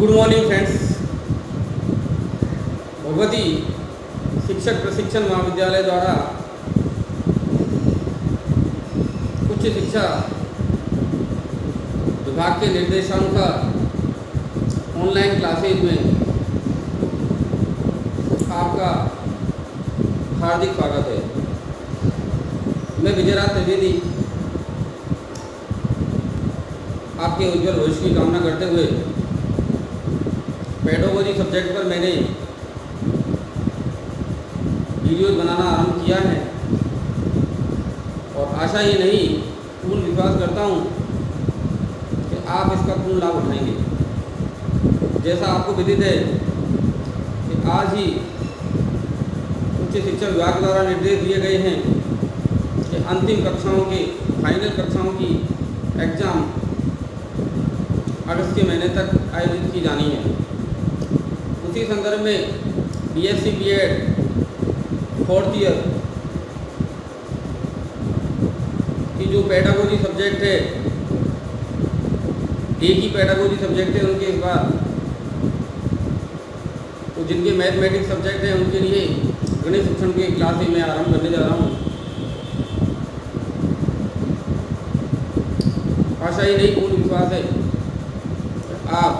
Good morning friends. Bhagwati शिक्षक प्रशिक्षण महाविद्यालय द्वारा उच्च शिक्षा विभाग के निर्देशानुसार ऑनलाइन क्लासेज में आपका हार्दिक स्वागत है। मैं विजयराज त्रिवेदी आपके उज्जवल भविष्य की कामना करते हुए पेडागोजी सब्जेक्ट पर मैंने वीडियोज बनाना आरंभ किया है और आशा ही नहीं पूर्ण विश्वास करता हूँ कि आप इसका पूर्ण लाभ उठाएंगे। जैसा आपको विदित है कि आज ही उच्च शिक्षा विभाग द्वारा निर्देश दिए गए हैं कि अंतिम कक्षाओं के फाइनल कक्षाओं की एग्ज़ाम अगस्त के महीने तक आयोजित की जानी है। उसी संदर्भ में बीएससी बीएड 4th ईयर की जो पेडागोजी सब्जेक्ट है, एक ही पेडागोजी सब्जेक्ट है उनके इस बार, तो जिनके मैथमेटिक्स सब्जेक्ट है उनके लिए गणित शिक्षण की क्लासेज में आरंभ करने जा रहा हूँ। आशा ही नहीं पूर्ण विश्वास है आप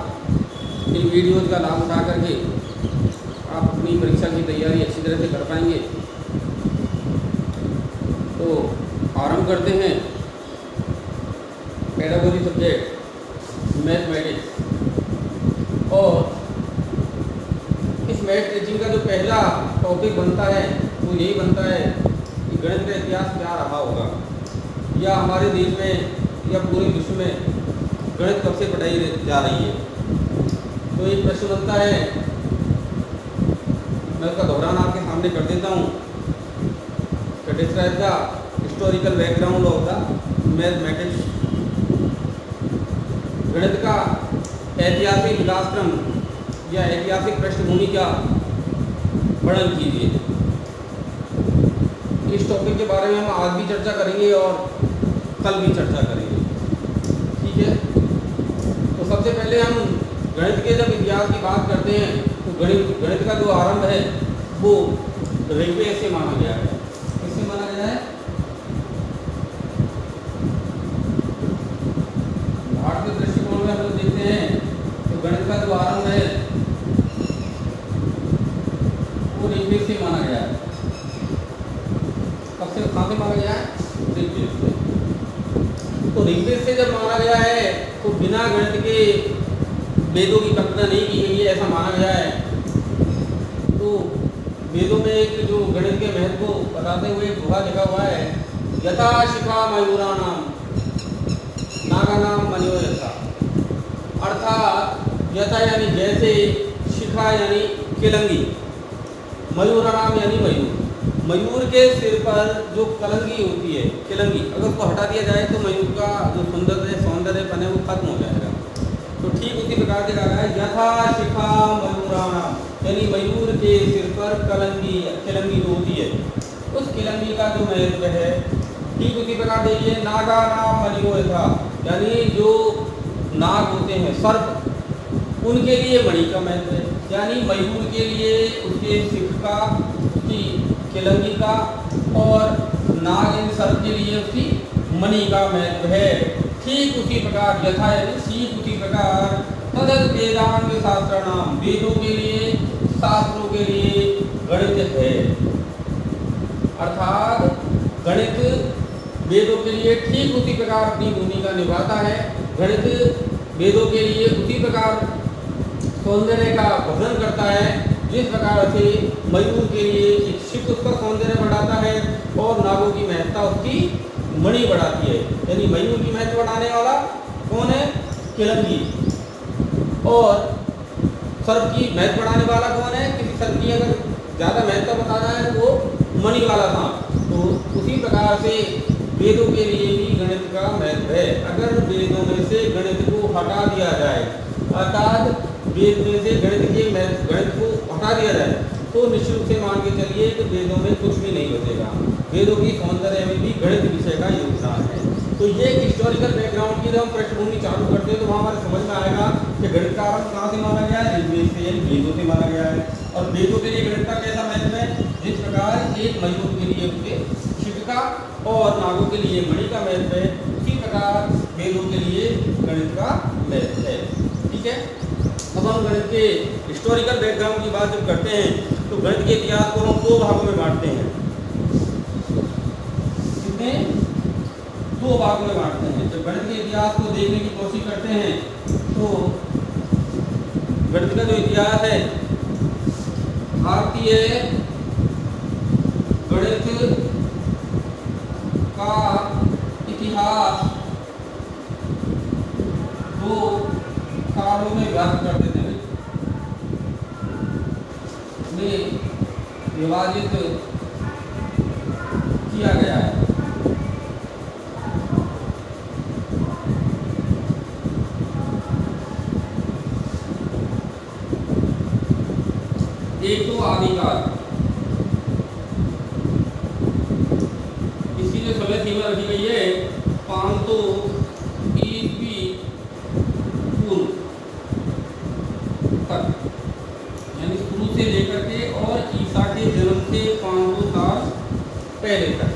इन वीडियोज़ का लाभ उठा करके आप अपनी परीक्षा की तैयारी अच्छी तरह से कर पाएंगे। तो आरंभ करते हैं पेडागोजी सब्जेक्ट मैथमेटिक्स। और इस मैथ टीचिंग का जो पहला टॉपिक बनता है वो यही बनता है कि गणित का इतिहास क्या रहा होगा, या हमारे देश में या पूरे विश्व में गणित कब से पढ़ाई जा रही है। तो एक प्रश्न बनता है, मैं उसका दोहरान आपके सामने कर देता हूँ कि describe the historical background of the mathematics. गणित का ऐतिहासिक विकासक्रम या ऐतिहासिक पृष्ठभूमि का वर्णन कीजिए। इस टॉपिक के बारे में हम आज भी चर्चा करेंगे और कल भी चर्चा करेंगे, ठीक है। तो सबसे पहले हम गणित के जब इतिहास की बात करते हैं तो गणित का जो आरंभ है वो ऋग्वेद से माना गया है। किससे माना गया है? भारतीय दृष्टिकोण में हम लोग देखते हैं तो गणित का जो आरंभ है वो ऋग्वेद से माना गया है। कब से, कहाँ से माना गया है? ऋग्वेद से। तो ऋग्वेद से जब माना गया है तो बिना गणित के वेदों की कल्पना नहीं की गई है, ऐसा माना गया है। तो वेदों में एक जो गणित के महत्व को बताते हुए एक दोहा लिखा हुआ है, यथा शिखा मयूराणाम नागानाम मयो यथा। अर्थात यथा यानी जैसे, शिखा यानी किलंगी, मयूराणाम यानी मयूर। मयूर के सिर पर जो कलंगी होती है, किलंगी, अगर उसको हटा दिया जाए तो मयूर का जो सौंदर्यपन है वो खत्म हो जाएगा। तो ठीक उसी प्रकार से कहा है यथा शिखा मयूराणाम, यानी मयूर के सिर पर कलंगी किलंगी जो होती है उस किलंगी का जो महत्व है। ठीक उसी प्रकार देखिए नागानाम मणियो यथा, यानी जो नाग होते हैं, सर्प, उनके लिए मणि का महत्व है। यानी मयूर के लिए उसके सिख का, उसकी किलंगी का, और नाग इन सर्प के लिए उसकी मणि का महत्व है। ठीक उसी प्रकार यथा यानी ठीक उसी प्रकार तदत वेदांग शास्त्राणाम, वेदों के लिए, शास्त्रों के लिए गणित है। अर्थात गणित वेदों के लिए ठीक उसी प्रकार अपनी भूमिका निभाता है। गणित वेदों के लिए उसी प्रकार सौंदर्य का वर्धन करता है जिस प्रकार से मयूर के लिए एक शिख उसका सौंदर्य बढ़ाता है और नागों की महत्ता उसकी मणि बढ़ाती है। यानी मयूर की महत्व बढ़ाने वाला कौन है? किलंगी। और सर्प की महत्व बढ़ाने वाला कौन है? किसी सर्प की अगर ज़्यादा महत्व बताना है तो वो मणि वाला था। तो उसी प्रकार से वेदों के लिए भी गणित का महत्व है। अगर वेदों में से गणित को हटा दिया जाए, अर्थात वेद में से गणित को हटा दिया जाए तो निश्चित रूप से मान के चलिए कि वेदों में कुछ भी नहीं बचेगा। वेदों की सौंदर्य में भी गणित विषय का योगदान है। तो ये एक हिस्टोरिकल बैकग्राउंड की जब हम पृष्ठभूमि चालू करते हैं तो वहाँ हमारे समझ में आएगा कि गणित का आरंभ कहाँ से माना गया है? ऋग्वेद से यानी वेदों से माना गया है। और वेदों के लिए गणित का कैसा महत्व है? जिस प्रकार एक मयूर के लिए उसके शिव का और नागों के लिए मणि का महत्व है, उसी प्रकार वेदों के लिए गणित का महत्व है। ठीक है, अब हम गणित के हिस्टोरिकल बैकग्राउंड की बात जब करते हैं तो गणित के इतिहास को हम दो भागों में बांटते हैं। कितने? दो भागों में बांटते हैं। जब गणित के इतिहास को देखने की कोशिश करते हैं तो गणित का जो इतिहास है, भारतीय गणित का इतिहास दो कालों में व्यक्त कर देते हैं, में विभाजित किया गया है। एक तो आदिकाल, इसकी जो समय सीमा रखी गई है 500 ईस्वी पूर्व तक, यानी शुरू से लेकर के और ईसा के जन्म से 500 साल पहले तक।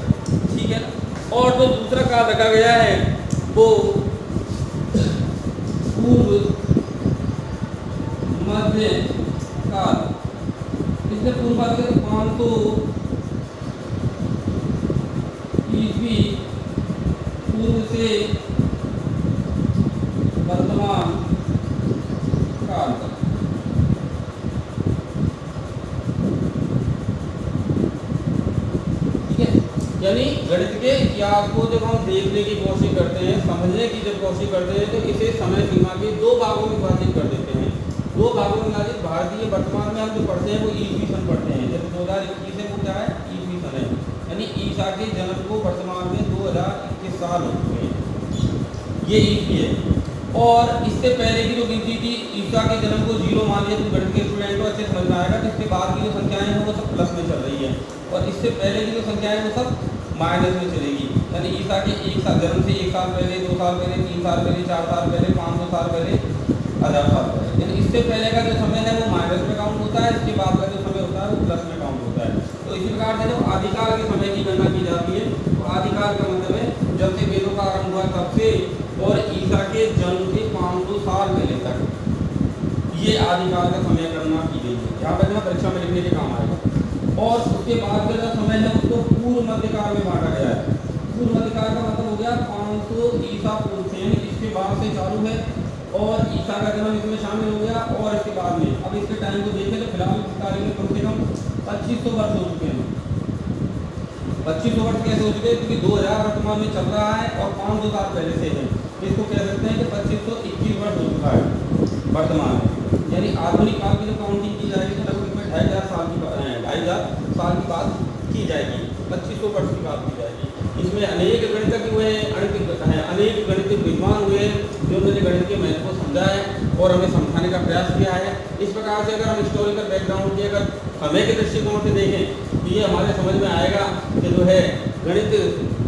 ठीक है ना। और जो दूसरा काल रखा गया है वो पूर्व मध्य काल। इससे पूर्व 500 ईस्वी पूर्व से वर्तमान काल तक। ठीक है, यानी गणित के इतिहास को जब हम देखने की कोशिश करते हैं, समझने की जब कोशिश करते हैं, तो इसे समय सीमा के दो भागों में विभाजित कर देते हैं। दो भागों में विभाजित। भारतीय वर्तमान में हम जो पढ़ते हैं वो ईस्वी सन पढ़ते हैं। जैसे 2021 है वो क्या है? ईस्वी सन है, यानी ईसा के जन्म को वर्तमान में 2021 साल हो चुके हैं, ये ईस्वी है। और इससे पहले की जो गिनती थी, ईसा के जन्म को 0 मान लिया तो गणित के स्टूडेंट को अच्छे समझ में आएगा कि इसके बाद की जो संख्याएं हैं वो सब प्लस में चल रही है, और इससे पहले की जो संख्याएं वो सब माइनस में चलेगी। यानी ईसा के एक साल जन्म से 1 साल पहले, 2 साल पहले, 3 साल पहले, 4 साल पहले, 500 साल पहले, 1000 साल पहले, यानी इससे पहले का जो समय है वो माइनस में काउंट होता है, इसके बाद का जो समय होता है वो प्लस में काउंट होता है। तो इसी प्रकार से जब आदिकाल के समय की गणना की जाती है तो आदिकाल का मतलब है जब से वेदों का आरंभ हुआ तब से और ईसा के जन्म से 500 साल पहले तक, ये आदिकाल का समय गणना की गई है। यहाँ पर परीक्षा में लिखने के काम आएगा। और उसके बाद का जो समय है उसको पूर्व मध्यकाल में बांटा गया है। पूर्व मध्यकाल का मतलब हो गया 500 ईसा पूर्व से, यानी इसके बाद से चालू है और ईसा का जन्म इसमें शामिल हो गया। और इसके बाद में अब इसके टाइम को देखें तो फिलहाल इस तारीख में कम से कम 2500 वर्ष हो चुके हैं। 2500 वर्ष कैसे हो चुके हैं? क्योंकि 2000 वर्तमान में चल रहा है और 500 साल पहले से है, इसको कह सकते हैं कि 2521 वर्ष हो चुका है वर्तमान में। यानी आधुनिक काल की जो काउंटिंग की जाएगी तो लगभग इसमें 2500 साल की बात की जाएगी, 2500 वर्ष की बात की जाएगी। इसमें अनेक गणितज्ञ हुए हैं, अनेक गणित विद्वान हुए हैं जो उन्होंने गणित के महत्व को समझा है और हमें समझाने का प्रयास किया है। इस प्रकार से अगर हम हिस्टोरिकल बैकग्राउंड की अगर समय के दृष्टिकोण से देखें तो ये हमारे समझ में आएगा कि जो है गणित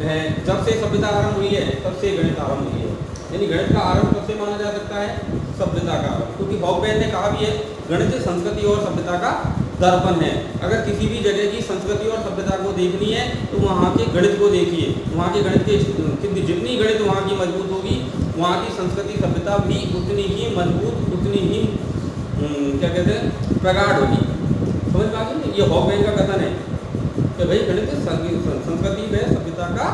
है जब से सभ्यता आरंभ हुई है तब से गणित आरंभ हुई है। यानी गणित का आरंभ कब से माना जा सकता है? सभ्यता का आरंभ, क्योंकि हॉबबैन ने कहा भी है गणित संस्कृति और सभ्यता का दर्पण है। अगर किसी भी जगह की संस्कृति और सभ्यता को देखनी है तो वहाँ के गणित को देखिए, वहाँ के गणित के जितनी गणित वहाँ की मजबूत होगी वहाँ की संस्कृति सभ्यता भी उतनी ही मजबूत, उतनी ही क्या कहते हैं प्रगाढ़ होगी। समझ पा गए? ये हॉबबैन का कथन है कि भाई गणित संस्कृति व सभ्यता का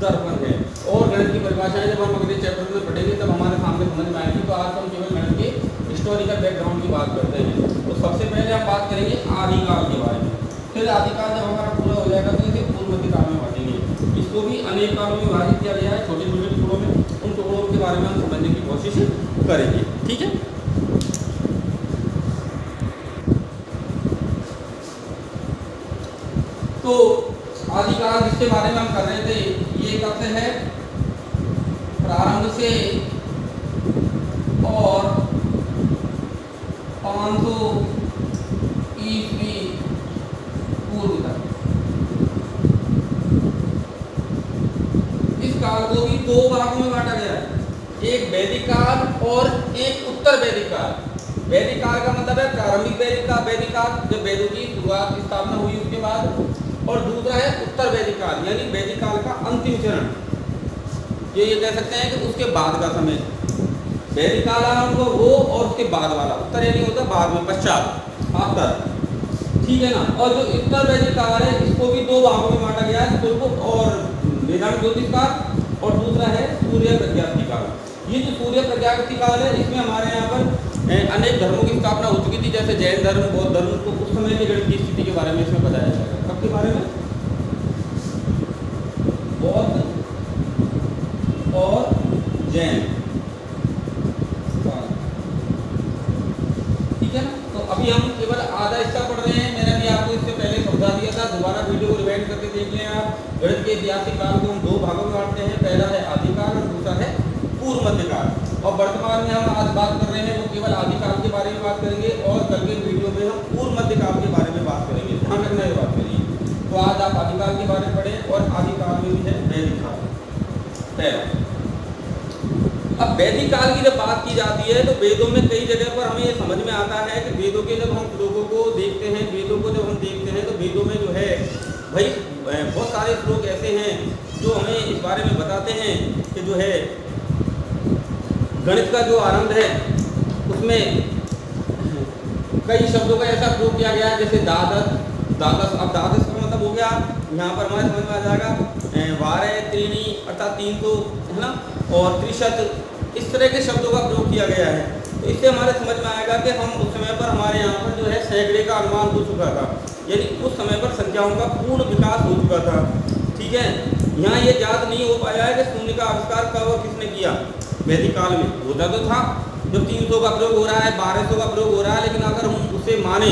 दर्पण है। और गणित की परिभाषाएं जब हम अगले चैप्टर में पढ़ेंगे तब हमारे सामने समझ में आएगी। तो आज हम केवल गणित के हिस्टोरिकल बैकग्राउंड की बात करते हैं। तो सबसे पहले हम बात करेंगे आदिकाल के बारे में। फिर आदिकाल जब हमारा पूरा हो जाएगा तो इसे पूर्व मध्यकाल में बांटेंगे। इसको भी अनेक कालों में विभाजित किया गया है, छोटे छोटे टुकड़ों में। उन टुकड़ों के बारे में हम समझने की कोशिश करेंगे। ठीक है, तो आदिकाल जिसके बारे में हम कर रहे थे ये कब से है? प्रारंभ से और 500 ईस्वी पूर्व तक। इस काल को भी दो भागों में बांटा गया है। एक वैदिक काल और एक उत्तर वैदिक काल। वैदिक काल का मतलब है प्रारंभिक वैदिक काल, जब वेदों की शुरुआत की स्थापना हुई उसके बाद, और दूसरा है उत्तर वैदिक काल यानी वैदिक काल का अंतिम चरण, ये कह सकते हैं कि उसके बाद का समय। वैदिक काल आरंभ वो और उसके बाद वाला, उत्तर यानी होता है बाद में, पश्चात, आफ्टर, ठीक है ना। और जो उत्तर वैदिक काल है इसको भी दो भागों में बांटा गया है, पूर्व और वेदांत ज्योतिष काल, और दूसरा है सूर्य प्रज्ञाप्ति काल। ये जो सूर्य प्रज्ञाप्ति काल है इसमें हमारे यहाँ पर अनेक धर्मों की स्थापना हो चुकी थी, जैसे जैन धर्म, बौद्ध धर्म। तो उस समय की गणित की स्थिति के बारे में इसमें बताया जाएगा। कब के बारे में? बौद्ध और जैन, ठीक है ना। तो अभी हम केवल आधा हिस्सा पढ़ रहे हैं, मैंने भी आपको इससे पहले समझा दिया था, दोबारा वीडियो को रिवाइंड करके देख लें आप। गणित के ऐतिहासिक काल को हम दो भागों में बांटते हैं, पहला है आदिकाल और दूसरा है पूर्व मध्यकाल। और वर्तमान में हम आज बात कर रहे हैं वो केवल आदिकाल के बारे में बात करेंगे, और कल के वीडियो में हम पूर्व मध्यकाल के बारे में बात करेंगे, ध्यान रखना ये बात करिए। तो आज आप आदिकाल के बारे में पढ़ें, और आदिकाल में भी है वैदिक काल पहला। अब वैदिक काल की जब बात की जाती है तो वेदों में कई जगह पर हमें ये समझ में आता है कि वेदों के जब हम श्लोकों को देखते हैं, वेदों को जब हम देखते हैं तो वेदों में जो है भाई बहुत सारे श्लोक ऐसे हैं जो हमें इस बारे में बताते हैं कि जो है गणित का जो आरंभ है उसमें कई शब्दों का ऐसा प्रयोग किया गया है, जैसे द्वादश। अब द्वादश का मतलब हो गया, यहाँ पर हमारे समझ में आ जाएगा 12 त्रीणी अर्थात 300, है ना, और त्रिशत, इस तरह के शब्दों का प्रयोग किया गया है। तो इससे हमारे समझ में आएगा कि हम उस समय पर हमारे यहाँ पर जो है सैकड़े का अनुमान हो चुका था, यानी उस समय पर संख्याओं का पूर्ण विकास हो चुका था, ठीक है। यहाँ ये याद नहीं हो पाया है कि शून्य का आविष्कार कब और किसने किया। वैदिक काल में होता तो था, जब 300 का प्रयोग हो रहा है, 1200 का प्रयोग हो रहा है, लेकिन अगर हम उसे माने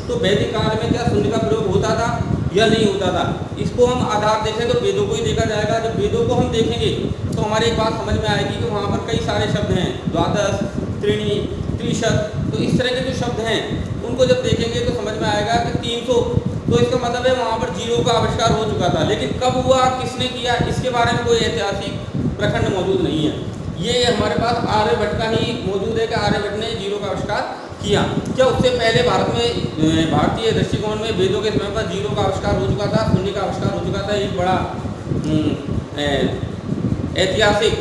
तो वैदिक काल में क्या शून्य का प्रयोग होता था या नहीं होता था। इसको हम आधार देखें तो वेदों को ही देखा जाएगा। जब वेदों को हम देखेंगे तो हमारी एक बात समझ में आएगी कि वहाँ पर कई सारे शब्द हैं, द्वादश, त्रीणी, त्रिशत, तो इस तरह के जो शब्द हैं उनको जब देखेंगे तो समझ में आएगा कि 300, तो इसका मतलब है वहाँ पर जीरो का आविष्कार हो चुका था। लेकिन कब हुआ, किसने किया, इसके बारे में कोई ऐतिहासिक प्रखंड मौजूद नहीं है। ये हमारे पास आर्यभट्ट का ही मौजूद है कि आर्यभट्ट ने जीरो का आविष्कार किया। क्या उससे पहले भारत में भारतीय दृष्टिकोण में वेदों के समय पर जीरो का आविष्कार हो चुका था, शून्य का आविष्कार हो चुका था। एक बड़ा ऐतिहासिक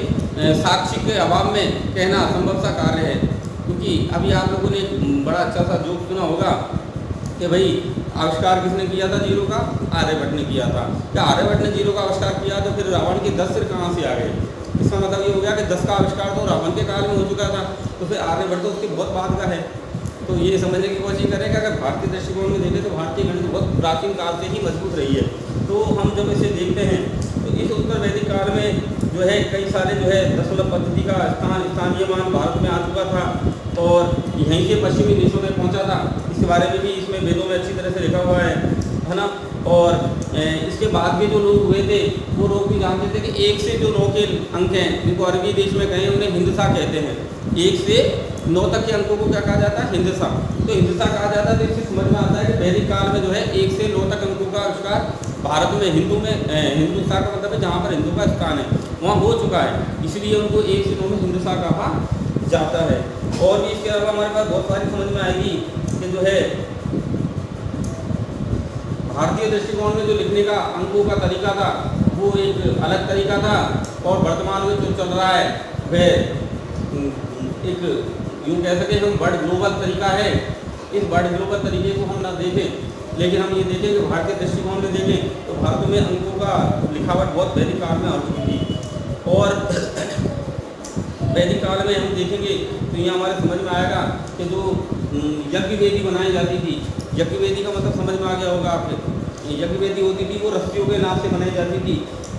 साक्ष्य के अभाव में कहना असंभव सा कार्य है, क्योंकि अभी आप लोगों ने बड़ा अच्छा सा जोक सुना होगा कि भाई आविष्कार किसने किया था जीरो का? आर्यभट्ट ने किया था। क्या आर्यभट्ट ने जीरो का आविष्कार किया तो फिर रावण के 10 सिर कहाँ से आ गए? इसका मतलब ये हो गया कि 10 का आविष्कार तो रावण के काल में हो चुका था, तो फिर आर्यभट्ट तो उसके बहुत बाद का है। तो ये समझने की कोशिश करें कि अगर भारतीय दृष्टिकोण में देखें तो भारतीय गणित बहुत प्राचीन काल से ही मजबूत रही है। तो हम जब इसे देखते हैं तो इस उत्तर वैदिक काल में जो है कई सारे जो है दशमलव पद्धति का स्थानीय मान भारत में आ चुका था, और यहीं से पश्चिमी देशों में पहुंचा था। इसके बारे में भी इसमें वेदों में अच्छी तरह से लिखा हुआ है ना। और इसके बाद के जो लोग हुए थे वो लोग भी जानते थे कि 1 से जो 9 के अंक हैं, जिनको अरबी देश में कहें उन्हें हिंदसा कहते हैं। 1 से 9 तक के अंकों को क्या कहा जाता है? हिंदसा। तो हिंदसा कहा जाता है। तो इससे समझ में आता है कि वैदिक काल में जो है 1 से 9 तक अंकों का आविष्कार भारत में हिंदुस्तान का मतलब है जहाँ पर हिंदू का स्थान है वहाँ हो चुका है, इसलिए उनको 1 से 9 में हिंदुस्तान कहा जाता है। और भी इसके अलावा हमारे पास बहुत सारी समझ में आएगी कि जो है भारतीय दृष्टिकोण में जो लिखने का अंकों का तरीका था वो एक अलग तरीका था, और वर्तमान में जो चल रहा है वह एक यूँ कह सकें हम वर्ल्ड ग्लोबल तरीका है। इस वर्ल्ड ग्लोबल तरीके को हम ना देखें, लेकिन हम ये देखें कि भारतीय दृष्टिकोण में देखें तो भारत में अंकों का लिखावट बहुत वैदिक काल में हो चुकी थी। और वैदिक काल में हम देखेंगे तो यहाँ हमारे समझ में आएगा कि जो यज्ञ वेदी बनाई जाती थी, यज्ञ वेदी का मतलब समझ में आ गया होगा आपके। यज्ञ वेदी होती थी वो रस्सियों के नाम से बनाई जाती थी,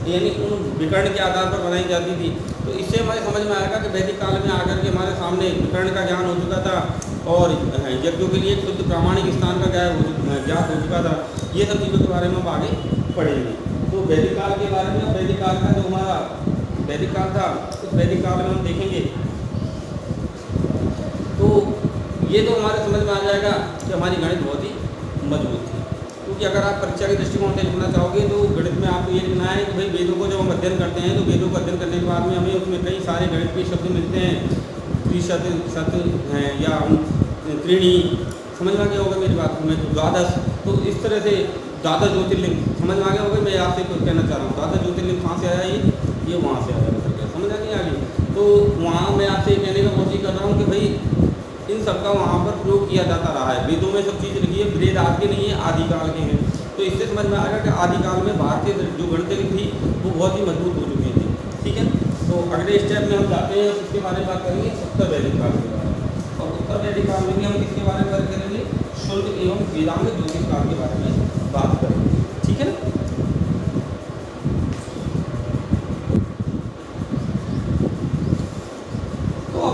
यानी उन विकर्ण के आधार पर बनाई जाती थी। तो इससे हमारे समझ में आएगा कि वैदिक काल में आकर के हमारे सामने विकर्ण का ज्ञान हो चुका था, और यज्ञों के लिए शुद्ध प्रामाणिक स्थान का ज्ञात हो चुका था। ये सब चीज़ों के बारे में हम आगे पढ़ेंगे। तो वैदिक काल के बारे में, वैदिक काल का जो हमारा वैदिक काल था उस वैदिक काल में हम देखेंगे तो ये तो हमारे समझ में आ जाएगा कि हमारी गणित बहुत ही मजबूत थी। तो क्योंकि अगर आप परीक्षा के दृष्टिकोण से लिखना चाहोगे तो गणित में आपको ये लिखना है कि भाई वेदों को जब हम अध्ययन करते हैं तो वेदों को अध्ययन करने के बाद में हमें उसमें कई सारे गणित के शब्द मिलते हैं, त्रिशत शत हैं या त्रीणी, समझ में आ गया होगा मेरी बात में, द्वादश, तो इस तरह से द्वादश ज्योतिर्लिंग समझ में आ गया होगा। मैं आपसे कुछ कहना चाह रहा हूँ, द्वादश ज्योतिर्लिंग कहाँ से आया, ये वहाँ से आया, करके समझ आ नहीं आ गई। तो वहाँ मैं आपसे कहने का कोशिश कर रहा हूँ कि भाई इन सबका वहाँ पर प्रयोग किया जाता रहा है। वेदों में सब चीज़ लिखी है, वेद आज के नहीं है, आदिकाल के हैं। तो इससे समझ में आएगा कि आदिकाल में भारतीय जो गणित थी वो बहुत ही मजबूत हो चुकी थी। ठीक है, तो अगले स्टेप में हम जाते हैं, इसके बारे में बात करेंगे उत्तर वैदिक काल के बारे में। और उत्तर वैदिक काल में भी हम किसके बारे में बात करेंगे, शुल्क एवं वेदांग ज्योतिष काल के बारे में बात करेंगे। ठीक है ना।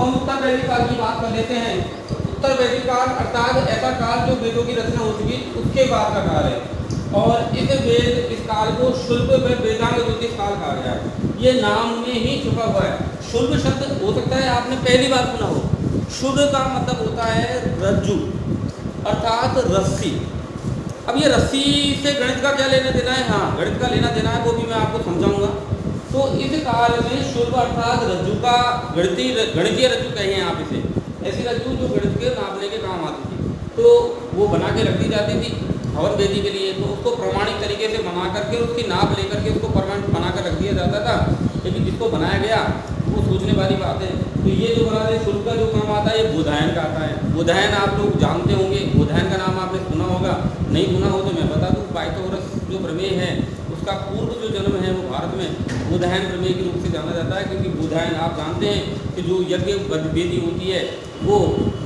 हम उत्तर वैदिक काल की बात कर लेते हैं। उत्तर वैदिक काल अर्थात ऐसा काल जो वेदों की रचना हो चुकी उसके बाद का काल है, और इस काल को शुल्क व वेदांग ज्योतिष काल कहा गया है। ये नाम में ही छुपा हुआ है। शुल्क शब्द हो सकता है आपने पहली बार सुना हो। शुल्क का मतलब होता है रज्जु अर्थात रस्सी। अब ये रस्सी से गणित का क्या लेना देना है, हाँ गणित का लेना देना है, वो भी मैं आपको समझाऊंगा। तो इस काल में शुल्क अर्थात रज्जु का गणितीय रज्जु कहिए आप इसे, ऐसी रज्जु जो गणित के नापने के काम आती थी, तो वो बना के रख दी जाती थी हवन वेदी के लिए। तो उसको प्रमाणिक तरीके से बना करके उसकी नाप लेकर के उसको परमानेंट बना कर रख दिया जाता था। लेकिन जिसको बनाया गया वो सोचने वाली बात है। तो ये जो बना है शुल्क का जो काम आता है ये बोधायन का आता है। बोधायन आप लोग जानते होंगे, बोधायन का नाम आपने सुना होगा, नहीं सुना हो तो मैं बता दूँ, पाइथागोरस जो प्रमेय है उसका पूर्व जो जन्म है वो भारत में बोधायन प्रमेय के रूप से जाना जाता है। क्योंकि बोधायन आप जानते हैं कि जो यज्ञ वेदी होती है वो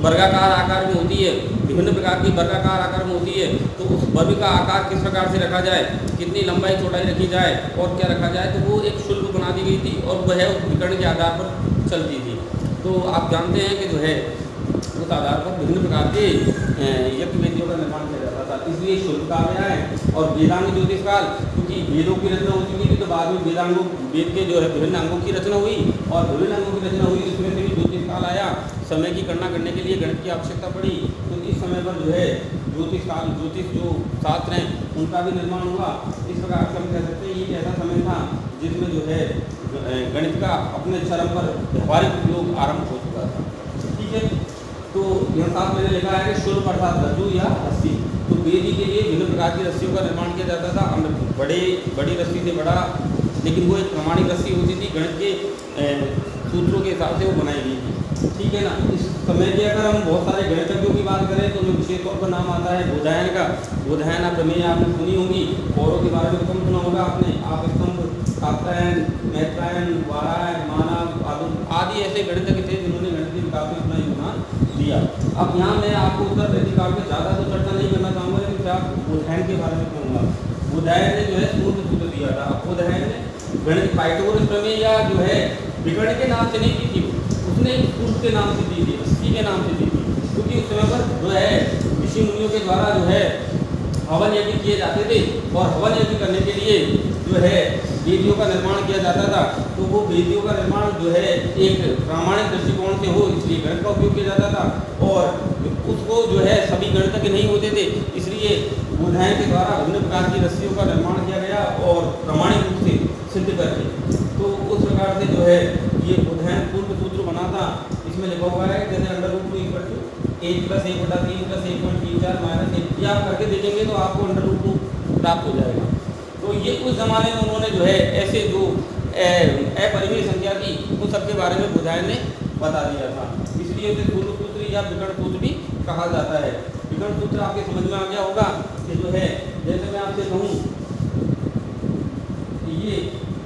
वर्गाकार आकार में होती है, विभिन्न प्रकार की वर्गाकार आकार में होती है। तो उस वर्ग का आकार किस प्रकार से रखा जाए, कितनी लंबाई चौड़ाई रखी जाए और क्या रखा जाए, तो वो एक शुल्क बना दी गई थी और वह उस विकर्ण के आधार पर चलती थी। तो आप जानते हैं कि जो है उस आधार पर विभिन्न प्रकार के यज्ञ वेदियों का निर्माण किया जाता था, इसलिए शुल्क कहा गया है। और वेदांग ज्योतिष काल, क्योंकि वेदों की रचना हो चुकी थी तो बाद में वेद के जो है विभिन्न अंगों की रचना हुई, और विभिन्न अंगों की रचना हुई इसमें से भी ज्योतिष काल आया। समय की गणना करने के लिए गणित की आवश्यकता पड़ी, तो इस समय पर जो है ज्योतिष जो शास्त्र हैं उनका भी निर्माण हुआ। इस प्रकार से हम कह सकते हैं ये ऐसा समय था जिसमें जो है गणित का अपने चरम पर व्यावहारिक उपयोग आरंभ हो चुका था। ठीक है, तो यह साथ मैंने लिखा है कि शुल्क अर्थात रज्जु या रस्सी। तो वेदी के लिए विभिन्न प्रकार की रस्सियों का निर्माण किया जाता था। बड़ी रस्सी से बड़ा, लेकिन वो एक प्रमाणिक रस्सी होती थी, गणित के सूत्रों के हिसाब से वो बनाई गई थी। ठीक है ना। इस समय के अगर हम बहुत सारे गणितज्ञों की बात करें तो उनमें विशेष तौर पर नाम आता है बोधायन का। बोधायन प्रमेय आपने सुनी होगी, औरों के बारे में कम सुना होगा आपने। आप स्तंभ, कात्यायन, मैत्रायन, वारायन, मानव आदि ऐसे गणितज्ञ थे जिन्होंने गणित के विकास में अपना योगदान दिया। अब यहाँ मैं आपको उत्तर वैदिक काल में ज़्यादा तो चर्चा नहीं करना चाहूँगा, लेकिन क्या बोधायन के बारे में कहूँगा। बोधायन ने जो है सूत्र सूत्र दिया था। बोधायन ने गणित पाइथागोरस प्रमेय या जो है विकर्ण के नाम से नहीं दी थी, उसने सूत्र के नाम से दी थी, रस्सी के नाम से दी थी। क्योंकि उस समय पर जो है ऋषि मुनियों के द्वारा जो है हवन यज्ञ किए जाते थे, और हवन यज्ञ करने के लिए जो है वेदियों का निर्माण किया जाता था। तो वो वेदियों का निर्माण जो है एक प्रामाणिक दृष्टिकोण से हो, इसलिए गणित का उपयोग किया जाता था। और उसको जो है सभी गणितज्ञ नहीं होते थे, इसलिए बोधायन के द्वारा विभिन्न प्रकार की रस्सियों का निर्माण किया गया और प्रामाणिक रूप से सिद्ध करके। तो उस प्रकार से जो है ये बोधायन पूर्व सूत्र बना था। इसमें लिखा हुआ है जैसे √2 = 1 + 1/3 + 1.34 - 1, ये आप करके देखेंगे तो आपको √2 प्राप्त हो जाएगा। तो ये उस ज़माने में उन्होंने जो है ऐसे जो अपरिमेय संख्या थी उन सबके बारे में बोधायन ने बता दिया था, इसलिए उसे पूर्व सूत्र या विकर्ण सूत्र भी कहा जाता है। विकर्ण सूत्र आपके समझ में आ गया होगा कि जो है जैसे मैं आपसे कहूँ ये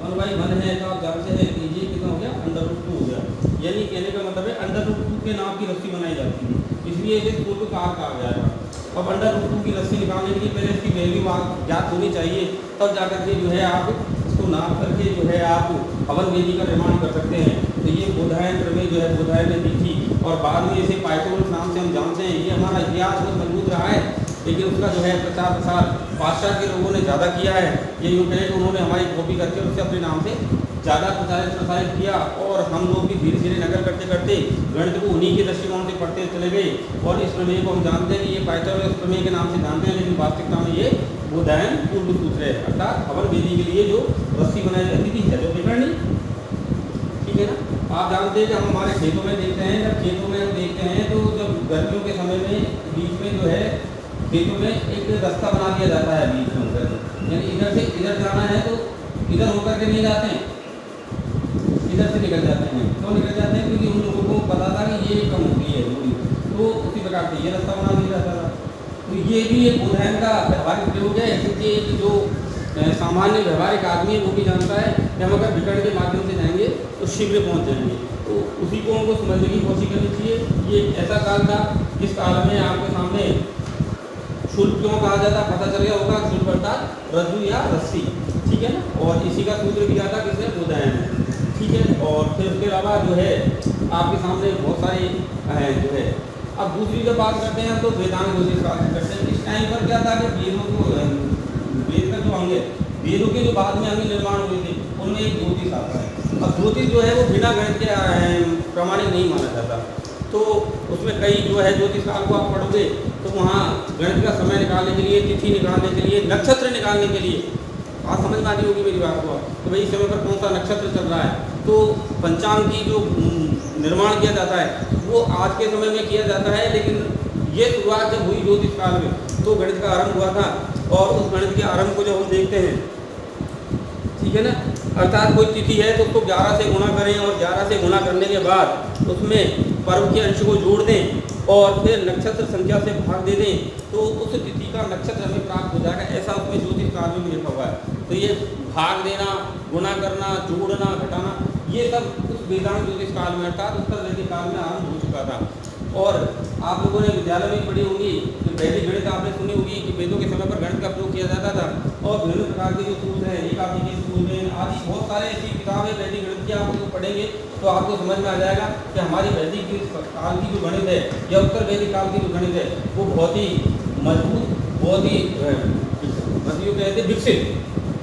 1/1 है, तो आप जानते हैं कि ये कितना हो गया, √2 हो गया। यानी कहने का मतलब है √2 के नाम की रस्सी बनाई जाती है, इसलिए इसे पूर्व काल कहा गया था। अब √2 की रस्सी निकालने के लिए पहले इसकी वैल्यू ज्ञात होनी चाहिए, तब जाकर के जो है आप इसको नाप करके जो है आप हवन वेदी का निर्माण कर सकते हैं। तो ये बोधायन प्रमेय जो है बोधायन ने दी थी, और बाद में इसे पाइथागोरस नाम से हम जानते हैं। ये हमारा इतिहास बहुत मजबूत रहा है लेकिन उसका जो है प्रचार प्रसार पाश्चात्य के लोगों ने ज़्यादा किया है। ये यूँ कहें कि उन्होंने हमारी कॉपी करके उससे अपने नाम से ज़्यादा प्रसारित किया, और हम लोग भी धीरे धीरे नकल करते करते गणित को उन्हीं के दृष्टिकोण से पढ़ते चले गए। और इस प्रमेय को हम जानते हैं कि ये पाइथागोरस प्रमेय के नाम से जानते हैं, लेकिन वास्तविकता में ये बोधायन पूर्व सूत्र है, अर्थात हवन विधि के लिए जो रस्सी बनाई जाती थी है, जो बिगड़नी, ठीक है ना। आप जानते हैं कि हम हमारे खेतों में देखते हैं, जब खेतों में हम देखते हैं तो जब गर्मियों के समय में बीच में जो है खेतों में एक रास्ता बना दिया जाता है बीच में होकर, यानी इधर से इधर जाना है तो इधर होकर के नहीं जाते हैं, इधर से निकल जाते हैं। क्यों निकल जाते हैं? क्योंकि उन लोगों को पता था कि ये कम होती है दूरी, तो उसी प्रकार से ये रास्ता बना दिया जाता था। तो ये भी एक बोधायन का व्यवहारिक प्रयोग है, क्योंकि जो सामान्य व्यवहारिक आदमी है वो भी जानता है कि हम अगर विकर्ण के माध्यम से जाएंगे तो शीघ्र पहुंच जाएंगे। तो उसी को हमको समझने की कोशिश करनी चाहिए। ये ऐसा काल था जिस काल में आपके सामने शुल्क क्यों कहा जाता, पता चल गया होगा। शुल्क अर्थात रज्जु या रस्सी, ठीक है ना, और इसी का सूत्र दिया था किसने? बोधायन है, ठीक है। और फिर उसके अलावा जो है आपके सामने बहुत सारे जो है। अब दूसरी जब बात करते हैं तो वेदांत ज्योतिष का करते हैं। इस टाइम पर क्या था कि वेदों को, वेद का जो अंग है, वेदों के जो बाद में अंग निर्माण हुए थे उनमें एक ज्योतिष आता है। अब ज्योतिष जो है वो बिना गणित के प्रमाणिक नहीं माना जाता, तो उसमें कई जो है ज्योतिष काल को आप पढ़ोगे तो वहाँ गणित का समय निकालने के लिए, तिथि निकालने के लिए, नक्षत्र निकालने के लिए, बात समझ में आनी होगी मेरी बात को, तो भाई इस समय पर कौन सा नक्षत्र चल रहा है, तो पंचांग की जो निर्माण किया जाता है वो आज के समय में किया जाता है। लेकिन ये शुरुआत जब हुई ज्योतिष काल में तो गणित का आरंभ हुआ था, और उस गणित के आरंभ को जब हम देखते हैं, ठीक है ना, अर्थात कोई तिथि है तो उसको 11 से गुणा करें, और 11 से गुणा करने के बाद उसमें पर्व के अंश को जोड़ दें और फिर नक्षत्र संख्या से भाग दे दें, तो उस तिथि का नक्षत्र हमें प्राप्त हो जाएगा। ऐसा उसमें ज्योतिष काल में भी लिखा हुआ है। तो ये भाग देना, गुणा करना, जोड़ना, घटाना, ये सब उस वेदांत ज्योतिष काल में अर्थात उत्तर वैदिक काल में आरंभ हो चुका था। और आप लोगों ने विद्यालय में पढ़ी होगी कि वैदिक गणित आपने सुनी होगी कि वेदों के समय पर गणित का प्रयोग किया जाता था, और विभिन्न प्रकार के जो सूत्र हैं, एकाकी के सूत्र आदि बहुत सारे ऐसी किताबें वैदिक गणित की आप लोग पढ़ेंगे तो आपको समझ में आ जाएगा कि हमारी वैदिक काल की जो गणित है या उत्तर वैदिक काल की जो गणित है वो बहुत ही मजबूत, बहुत ही मतलब कहते हैं विकसित,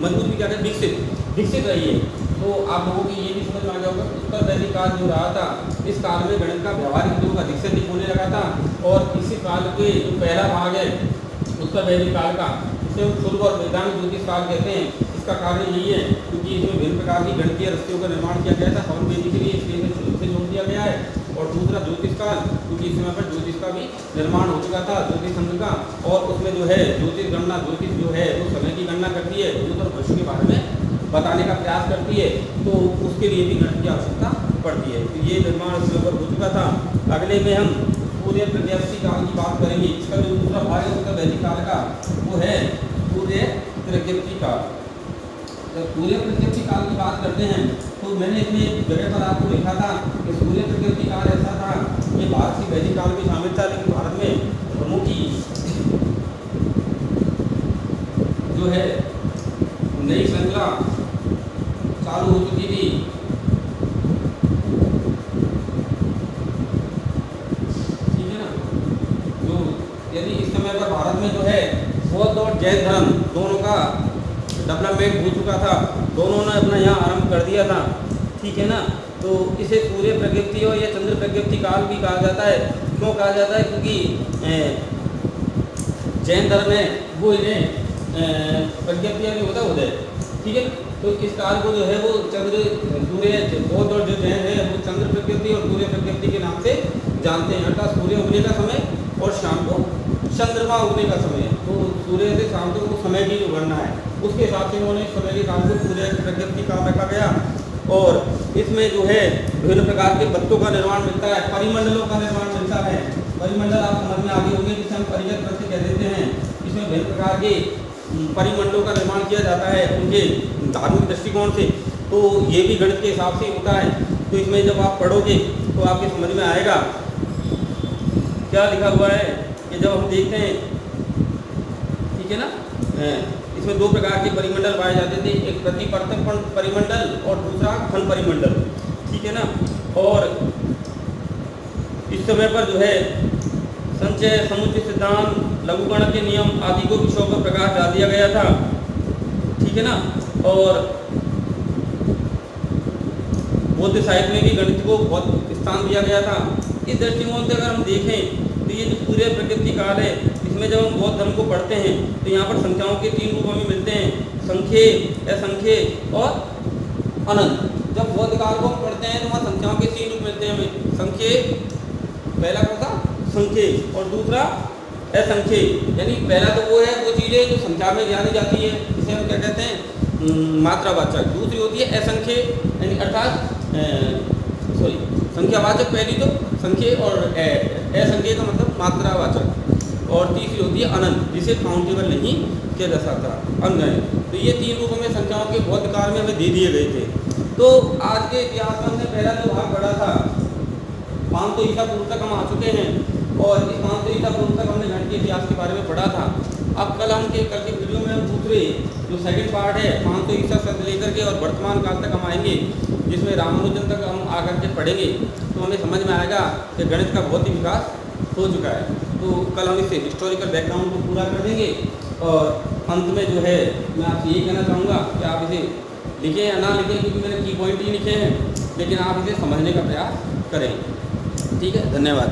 मजबूत भी क्या कहते हैं, विकसित रही है। तो आप लोगों की ये भी समझ में आ गया होगा उत्तर वैदिक काल जो रहा था, इस काल में गणित का व्यवहारिक प्रयोग अधिक से अधिक होने लगा था। और इसी काल के जो पहला भाग है उत्तर वैदिक काल का, इसे हम शुल्क और वेदांत ज्योतिष काल कहते हैं। इसका कारण यही है क्योंकि इसमें विभिन्न प्रकार की गणितीय रस्सियों का निर्माण किया गया था हवन विधि के लिए, इसलिए इसे शुल्क से जोड़ दिया गया है। और दूसरा ज्योतिष काल, क्योंकि इस समय पर ज्योतिष का भी निर्माण हो चुका था, ज्योतिष संघ का, और उसमें जो है ज्योतिष गणना, ज्योतिष जो है वो समय की गणना करती है, भूत और भविष्य के बारे में बताने का प्रयास करती है, तो उसके लिए भी गणित की आवश्यकता पड़ती है। तो ये निर्माण उसके ऊपर हो चुका था। अगले में हम सूर्य प्रत्यक्षी काल की बात करेंगे। इसका जो दूसरा भाग है उत्तर वैदिक काल का वो है सूर्य प्रत्यक्षी काल। जब सूर्य प्रत्यक्षी काल की बात करते हैं तो मैंने इसमें एक जगह पर आपको लिखा था कि सूर्य प्रत्यक्षी काल ऐसा था, ये भारत की वैदिक काल भी शामिल था, लेकिन भारत में धर्मों की जो है नई श्रृंखला चालू हो चुकी थी। ठीक है ना, जो यदि इस समय पर भारत में जो है बौद्ध और जैन धर्म दोनों का डेवलपमेंट हो चुका था, दोनों ने अपना यहाँ आरंभ कर दिया था, ठीक है ना। तो इसे सूर्य प्रज्ञप्ति और या चंद्र प्रज्ञप्ति काल भी कहा जाता है। क्यों कहा जाता है? क्योंकि जैन धर्म है वो इन्हें प्रज्ञप्ति भी होता उदय, ठीक है। तो इस काल को जो है वो चंद्र सूर्य बौद्ध और जो जैन है वो चंद्र प्रज्ञप्ति और सूर्य प्रज्ञप्ति के नाम से जानते हैं, अर्थात सूर्य उगने का समय और शाम को चंद्रमा उगने का समय। तो सूर्य से शाम तक वो समय की जो गणना है उसके हिसाब से उन्होंने समय के काल को सूर्य प्रज्ञप्ति काल रखा गया। और इसमें जो है विभिन्न प्रकार के वस्तुओं का निर्माण मिलता है, परिमंडलों का निर्माण मिलता है। परिमंडल आप समझ में आगे होंगे, जिसे हम परिगत वृत्त कह देते हैं। इसमें विभिन्न प्रकार के परिमंडलों का निर्माण किया जाता है उनके धार्मिक दृष्टिकोण से, तो ये भी गणित के हिसाब से होता है। तो इसमें जब आप पढ़ोगे तो आपके समझ में आएगा क्या लिखा हुआ है कि जब हम देखते हैं, ठीक है ना, इसमें दो प्रकार के परिमंडल पाए जाते थे, एक प्रतिपर्तक परिमंडल और दूसरा घन परिमंडल, ठीक है ना। और इस समय पर जो है संचय समुच्चय सिद्धांत लघुगणक के नियम आदि को विषयों पर प्रकाश डाल दिया गया था, ठीक है ना। और बौद्ध साहित्य में भी गणित को बहुत स्थान दिया गया था। इस दृष्टिकोण से अगर हम देखें तो ये जो पूरे प्रकृति काल है, इसमें जब हम बौद्ध धर्म को पढ़ते हैं तो यहाँ पर संख्याओं के 3 रूप हमें मिलते हैं, संख्य, असंख्य और अनंत। जब बौद्ध काल को हम पढ़ते हैं तो वहाँ संख्याओं के 3 रूप मिलते हैं हमें, संख्य, पहला कौन सा, संख्य, और दूसरा असंख्य। यानी पहला तो वो है वो चीज़ें जो संख्या में जानी जाती है, जिसे हम क्या कहते हैं, मात्रावाचक। दूसरी होती है असंख्य, यानी अर्थात संख्यावाचक पहली तो संख्य, और असंख्य का मतलब मात्रावाचक, और तीसरी होती है अनंत, जिसे काउंटेबल नहीं किया जा सकता, अनगिनत। तो ये 3 रूप हमें संख्याओं के बौद्ध काल में हमें दे दिए गए थे। तो आज के इतिहास में हमने पहला जो भाग पढ़ा था 500 ईसा पूर्व तक हम आ चुके हैं, और इस 500 ईसा पूर्व तक हमने गणित के इतिहास के बारे में पढ़ा था। अब कल के वीडियो में हम दूसरे जो सेकंड पार्ट है 500 ईसा से लेकर के और वर्तमान काल तक हम आएंगे, जिसमें रामानुजन तक हम आकर के पढ़ेंगे, तो हमें समझ में आएगा कि गणित का बहुत ही विकास हो चुका है। तो कल हम इसे हिस्टोरिकल बैकग्राउंड को पूरा कर देंगे, और अंत में जो है मैं आपसे यही कहना चाहूँगा कि आप इसे लिखें या ना लिखें, क्योंकि मैंने की पॉइंट ही लिखे हैं, लेकिन आप इसे समझने का प्रयास करें। ठीक है, धन्यवाद।